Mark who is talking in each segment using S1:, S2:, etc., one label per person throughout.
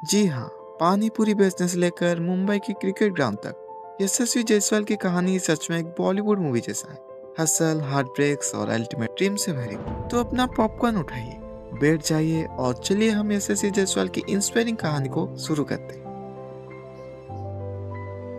S1: जी हाँ, पानी पूरी बेचने से लेकर मुंबई की क्रिकेट ग्राउंड तक यशस्वी जायसवाल की कहानी सच में एक बॉलीवुड मूवी जैसा है। हसल, हार्ट ब्रेक्स और अल्टीमेट ड्रीम से भरी हुई। तो अपना पॉपकॉर्न उठाइए, बैठ जाइए और चलिए हम यशस्वी जायसवाल की इंस्पायरिंग कहानी को शुरू करते हैं।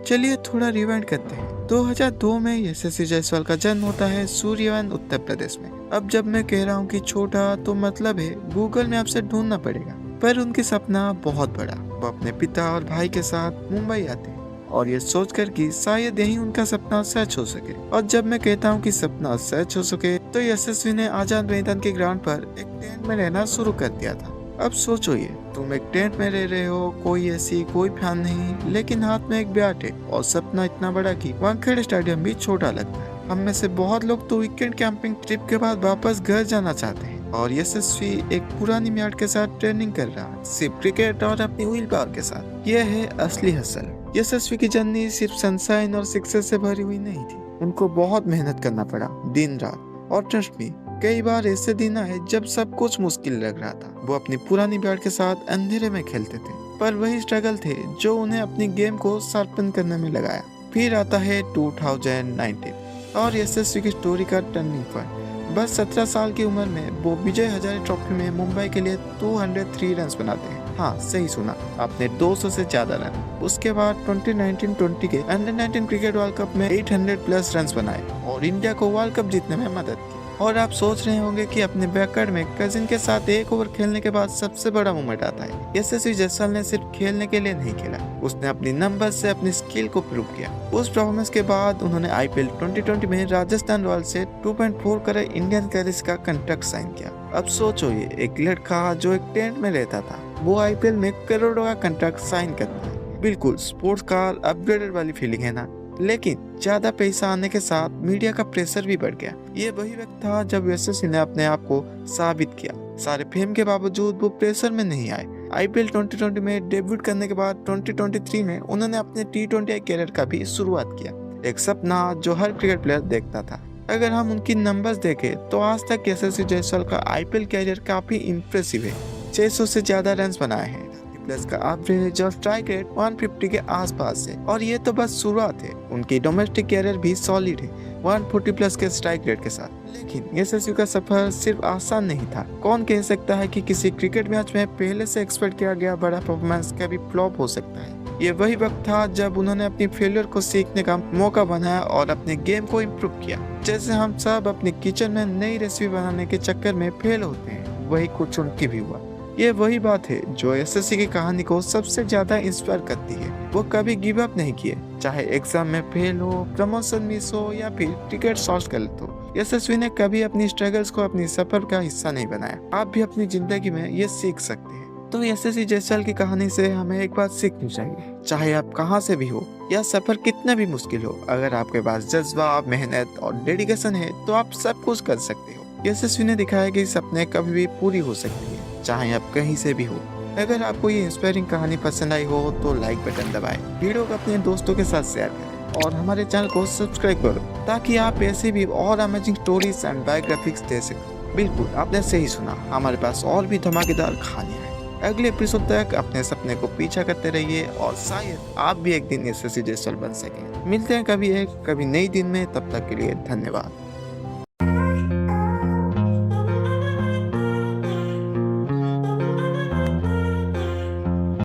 S1: चलिए थोड़ा रिवाइंड करते हैं। 2002 में यशस्वी जायसवाल का जन्म होता है सूर्यवन, उत्तर प्रदेश में। अब जब मैं कह रहा हूँ कि छोटा, तो मतलब है गूगल मैप से ढूंढना पड़ेगा। पर उनकी सपना बहुत बड़ा। वो अपने पिता और भाई के साथ मुंबई आते हैं और ये सोचकर कि शायद यही उनका सपना सच हो सके। और जब मैं कहता हूँ कि सपना सच हो सके, तो यशस्वी ने आजाद मैदान के ग्राउंड पर एक टेंट में रहना शुरू कर दिया था। अब सोचो, ये तुम एक टेंट में रह रहे हो, कोई फैन नहीं, लेकिन हाथ में एक बैट है और सपना इतना बड़ा कि वानखेड़े स्टेडियम भी छोटा लगता है। हम में से बहुत लोग तो वीकेंड कैंपिंग ट्रिप के बाद वापस घर जाना चाहते हैं, और यशस्वी एक पुरानी मैट के साथ ट्रेनिंग कर रहा है, सिर्फ क्रिकेट और अपनी व्हील पावर के साथ। यह है असली हसल। यशस्वी की जर्नी सिर्फ सनशाइन और सक्सेस से भरी हुई नहीं थी। उनको बहुत मेहनत करना पड़ा, दिन रात। और ट्रस्ट मी, कई बार ऐसे दिन आए जब सब कुछ मुश्किल लग रहा था। वो अपनी पुरानी बैट के साथ अंधेरे में खेलते थे, पर वही स्ट्रगल थे जो उन्हें अपनी गेम को शार्पन करने में लगाया। फिर आता है 2019 और यशस्वी की स्टोरी का टर्निंग पॉइंट। बस 17 साल की उम्र में वो विजय हजारे ट्रॉफी में मुंबई के लिए 203 रन बनाते हैं। हाँ, सही सुना आपने, 200 से ज्यादा रन। उसके बाद 2019-20 के अंडर 19 क्रिकेट वर्ल्ड कप में 800 प्लस रन बनाए और इंडिया को वर्ल्ड कप जीतने में मदद की। और आप सोच रहे होंगे कि अपने बैकयार्ड में कजिन के साथ एक ओवर खेलने के बाद सबसे बड़ा मोमेंट आता है। यशस्वी जायसवाल ने सिर्फ खेलने के लिए नहीं खेला, उसने अपनी नंबर से अपनी स्किल को प्रूव किया। उस परफॉर्मेंस के बाद उन्होंने IPL 2020 में राजस्थान रॉयल्स से 2.4 करोड़ इंडियन करेंसी का कॉन्ट्रैक्ट साइन किया। अब सोचो, ये एक लड़का जो एक टेंट में रहता था, वो IPL में करोड़ों का कॉन्ट्रैक्ट साइन करता है। बिल्कुल स्पोर्ट्स कार अपग्रेडेड वाली फीलिंग है ना। लेकिन ज्यादा पैसा आने के साथ मीडिया का प्रेशर भी बढ़ गया। ये वही वक्त था जब यशस्वी ने अपने आप को साबित किया। सारे फेम के बावजूद वो प्रेशर में नहीं आए। IPL 2020 में डेब्यूट करने के बाद 2023 में उन्होंने अपने T20 कैरियर का भी शुरुआत किया, एक सपना जो हर क्रिकेट प्लेयर देखता था। अगर हम उनकी नंबर्स देखें तो आज तक यशस्वी जायसवाल का IPL कैरियर काफी इम्प्रेसिव है। 600 से ज्यादा रन बनाए हैं, प्लस का एवरेज और स्ट्राइक रेट 150 के आसपास है। और ये तो बस शुरुआत है, उनकी डोमेस्टिक कैरियर भी सॉलिड है 140 प्लस के स्ट्राइक रेट के साथ। लेकिन यशस्वी का सफर सिर्फ आसान नहीं था। कौन कह सकता है कि किसी क्रिकेट मैच में पहले से एक्सपेक्ट किया गया बड़ा परफॉर्मेंस कभी फ्लॉप हो सकता है। ये वही वक्त था जब उन्होंने अपनी फेलियर को सीखने का मौका बनाया और अपने गेम को इम्प्रूव किया। जैसे हम सब अपने किचन में नई रेसिपी बनाने के चक्कर में फेल होते हैं, वही कुछ उनकी भी हुआ। ये वही बात है जो यशस्वी की कहानी को सबसे ज्यादा इंस्पायर करती है। वो कभी गिव अप नहीं किए, चाहे एग्जाम में फेल हो, प्रमोशन मिस हो या फिर टिकट शॉर्ट गलत हो। यशस्वी ने कभी अपनी स्ट्रगल्स को अपनी सफर का हिस्सा नहीं बनाया। आप भी अपनी जिंदगी में ये सीख सकते हैं। तो यशस्वी जायसवाल की कहानी से हमें एक बात सीखनी चाहिए, चाहे आप कहाँ से भी हो या सफर कितना भी मुश्किल हो, अगर आपके पास जज्बा, मेहनत और डेडिकेशन है तो आप सब कुछ कर सकते हो। यशस्वी ने दिखाया कि सपने कभी भी पूरी हो सकती है, चाहे आप कहीं से भी हो। अगर आपको ये इंस्पायरिंग कहानी पसंद आई हो तो लाइक बटन दबाएं, वीडियो को अपने दोस्तों के साथ शेयर करें और हमारे चैनल को सब्सक्राइब करो, ताकि आप ऐसे भी और अमेजिंग स्टोरीज एंड बायोग्राफिक्स दे सकें। बिल्कुल आपने सही सुना, हमारे पास और भी धमाकेदार कहानियां हैं। अगले एपिसोड तक अपने सपने को पीछा करते रहिए और शायद आप भी एक दिन यशस्वी जायसवाल बन सकें। मिलते हैं कभी नई दिन में, तब तक के लिए धन्यवाद।